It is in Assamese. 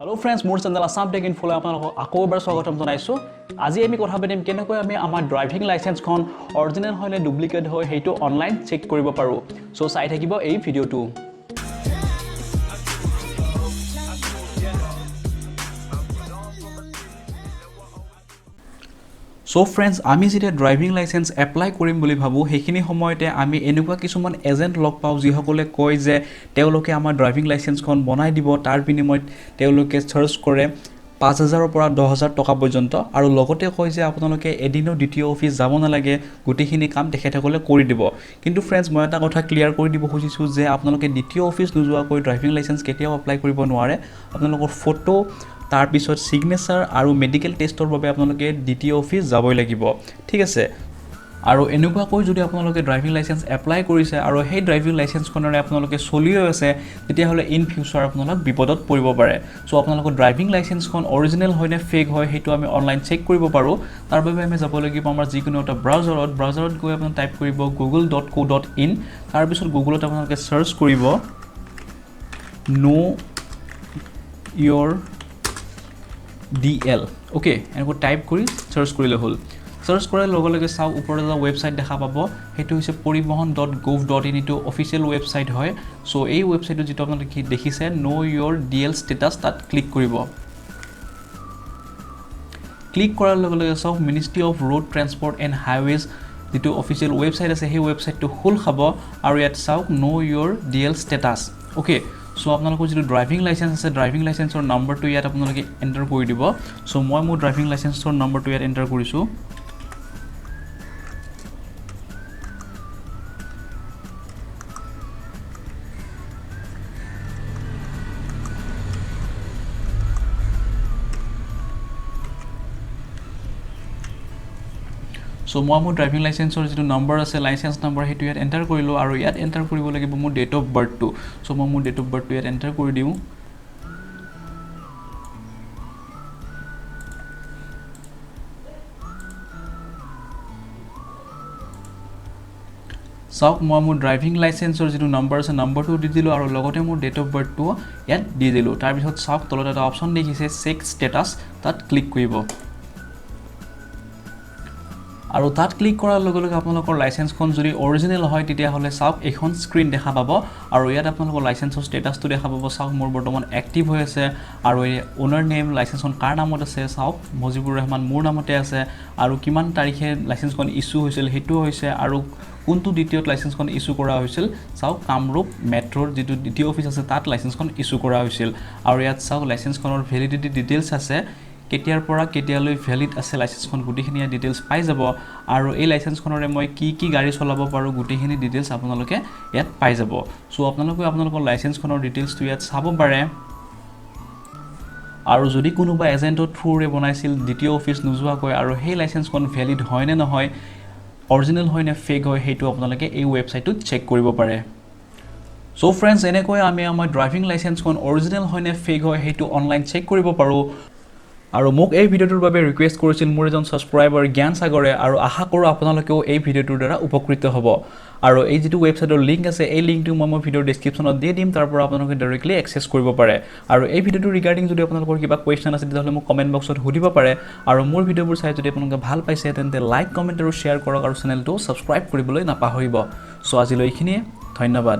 Hello friends, মোৰ চেনেল আসাম টেক ইনফোলৈ আপোনালোকক আকৌ এবাৰ স্বাগতম জনাইছো। আজি আমি কথা পাতিম কেনেকৈ আমি আমাৰ ড্ৰাইভিং লাইসেন্সখন অৰিজিনেল হয় নে ডুপ্লিকেট হয় সেইটো অনলাইন চেক কৰিব পাৰো। সো চাই থাকিব এই ভিডিওটো। So friends, আমি যেতিয়া ড্ৰাইভিং লাইসেন্স এপ্লাই কৰিম বুলি ভাবো হেখিনি সময়তে আমি এনেকুৱা কিছুমান এজেন্ট লগ পাও যিসকলে কয় যে তেওঁলোকে আমাৰ ড্ৰাইভিং লাইসেন্সখন বনাই দিব তাৰ বিনিময়ত তেওঁলোকে চাৰ্জ কৰে 5000 পৰা 10000 টকা পৰ্যন্ত আৰু লগতে কয় যে আপোনালোকে এদিনৰ দ্বিতীয় অফিস যাব নালাগে গুটিখিনি কাম তেখেতসকলে কৰি দিব কিন্তু ফ্ৰেন্ডস মই এটা কথা ক্লিয়াৰ কৰি দিব খুজিছো যে আপোনালোকে দ্বিতীয় অফিস নোযোৱাকৈ ড্ৰাইভিং লাইসেন্স কেতিয়াও এপ্লাই কৰিব নোৱাৰে আপোনালোকৰ ফটো তাৰ পিছত সিগনেচাৰ আৰু মেডিকেল টেষ্টৰ বাবে আপোনালোকে দ্বিতীয় অফিস যাবই লাগিব ঠিক আছে আৰু এনেকুৱাকৈ যদি আপোনালোকে ড্ৰাইভিং লাইসেন্স এপ্লাই কৰিছে আৰু সেই ড্ৰাইভিং লাইসেন্সখনৰে আপোনালোকে চলিও আছে তেতিয়া হলে ইন ফিউচাৰ আপোনালোক বিপদত পৰিব পাৰে সো আপোনালোকৰ ড্ৰাইভিং লাইসেন্সখন অৰিজিনেল হয় নে ফেক হয় হেতু আমি অনলাইন চেক কৰিব পাৰো তাৰ বাবে আমি যাব লাগিব আমাৰ যিকোনো এটা ব্ৰাউজাৰত গৈ আপুনি টাইপ কৰিব google.co.in তাৰ পিছত গুগলত আপোনালোকে সাৰ্চ কৰিব know your DL okay এনেকৈ টাইপ কৰি সাৰ্চ কৰিলে হল সাৰ্চ কৰাৰ লগে লগে চাও ওপৰত এটা ওয়েবসাইট দেখা পাব হেতু হৈছে poribohon.gov.in এটো অফিশিয়াল ওয়েবসাইট হয় সো এই ওয়েবসাইটত যেটো আপোনালোকে দেখিছে know your DL status তাত ক্লিক কৰিব ক্লিক কৰাৰ লগে লগে চাও ministry of road transport and highways যেটো অফিশিয়াল ওয়েবসাইট আছে সেই ওয়েবসাইটটো খুল খাব আৰু ইয়াত চাও know your DL status okay so আপোনালোকৰ যেটো ড্ৰাইভিং লাইসেন্স আছে ড্ৰাইভিং লাইসেন্সৰ নম্বৰটো ইয়াত আপোনালোকে এন্টাৰ কৰি দিব সো মই মোৰ ড্ৰাইভিং লাইসেন্সৰ নম্বৰটো ইয়াত এন্টাৰ কৰিছো সো মই মোৰ ড্ৰাইভিং লাইসেন্সৰ যেটো নম্বৰ আছে লাইসেন্স নম্বৰ হেতু ইয়াত এন্টাৰ কৰিলো আৰু ইয়াত এন্টাৰ কৰিব লাগিব মোৰ ডেট অফ বাৰ্থটো সো মই মোৰ ডেট অফ বাৰ্থটো ইয়াত এন্টাৰ কৰি দিও সক মই মোৰ ড্ৰাইভিং লাইসেন্সৰ যেটো নম্বৰ আছে নম্বৰটো দি দিলো আৰু লগতে মোৰ ডেট অফ বাৰ্থটো ইয়াত দি দিলো তাৰ পিছত সক তলত এটা অপচন দেখিছে চেক ষ্টেটাস তাত ক্লিক কৰিব আৰু তাত ক্লিক কৰাৰ লগে লগে আপোনালোকৰ লাইসেন্সখন যদি অৰিজিনেল হয় তেতিয়া হলে চাওক এখন স্ক্ৰিন দেখা পাব আৰু ইয়াত আপোনালোকৰ লাইসেন্সৰ ষ্টেটাসটো দেখা পাব চাওক মোৰ বৰ্তমান এক্টিভ হৈ আছে আৰু এই ওনাৰ নেম লাইসেন্সখন কাৰ নামত আছে চাওক মজিবুৰ ৰহমান মোৰ নামতে আছে আৰু কিমান তাৰিখে লাইসেন্সখন ইস্যু হৈছিল হেতু হৈছে আৰু কোনটো দ্বিতীয়ত লাইসেন্সখন ইস্যু কৰা হৈছিল চাওক কামৰূপ মেট্ৰৰ যেটো দ্বিতীয় অফিস আছে তাত লাইসেন্সখন ইস্যু কৰা হৈছিল আৰু ইয়াত চাওক লাইসেন্সখনৰ ভ্যালিডিটি ডিটেইলছ আছে কেতিয়াৰ পৰা কেতিয়ালৈ ভ্যালিড আছে লাইসেন্সখন গুটিখিনি ডিটেইলছ পাই যাব আৰু এই লাইসেন্সখনৰে মই কি গাড়ী চলাব পাৰো গুটিখিনি ডিটেইলছ আপোনালোকে ইয়াত পাই যাব সো আপোনালোকে আপোনালোকৰ লাইসেন্সখনৰ ডিটেইলছটো ইয়াত চাব পাৰে আৰু যদি কোনোবা এজেন্টৰ থ্ৰুৰে বনাইছিল দ্বিতীয় অফিস নোযোৱাকৈ আৰু সেই লাইসেন্সখন ভ্যালিড হয় নে নহয় অৰিজিনেল হয় নে ফেক হয় হেতু আপোনালোকে এই ওয়েবসাইটত চেক কৰিব পাৰে সো ফ্ৰেন্ডস এনেকৈ আমি আমাৰ ড্ৰাইভিং লাইসেন্সখন অৰিজিনেল হয় নে ফেক হয় হেতু অনলাইন চেক কৰিব পাৰো আৰু মোক এই ভিডিওটোৰ বাবে ৰিকুৱেষ্ট কৰিছিল মোৰ এজন সাবস্ক্ৰাইবাৰ জ্ঞান সাগৰে আৰু আশা কৰো আপোনালোকেও এই ভিডিওটোৰ দ্বাৰা উপকৃত হ'ব আৰু এই যেটো ওয়েবসাইটৰ লিংক আছে এই লিংকটো মই ভিডিওৰ ডেসক্ৰিপচনত দি দিম তাৰ পৰা আপোনালোকে ডাইৰেক্টলি এক্সেছ কৰিব পাৰে আৰু এই ভিডিওটো ৰিগাৰ্ডিং যদি আপোনালোকৰ কিবা কোৱেশ্চন আছে তেতিয়াহলে মোক কমেন্ট বক্সত সুধিব পাৰে আৰু মোৰ ভিডিওবোৰ চাই যদি আপোনালোকে ভাল পাইছে তেন্তে লাইক কমেন্ট আৰু শেয়াৰ কৰক আৰু চেনেলটো সাবস্ক্ৰাইব কৰিবলৈ নাপাহৰিব সো আজিলৈ এইখিনিয়ে ধন্যবাদ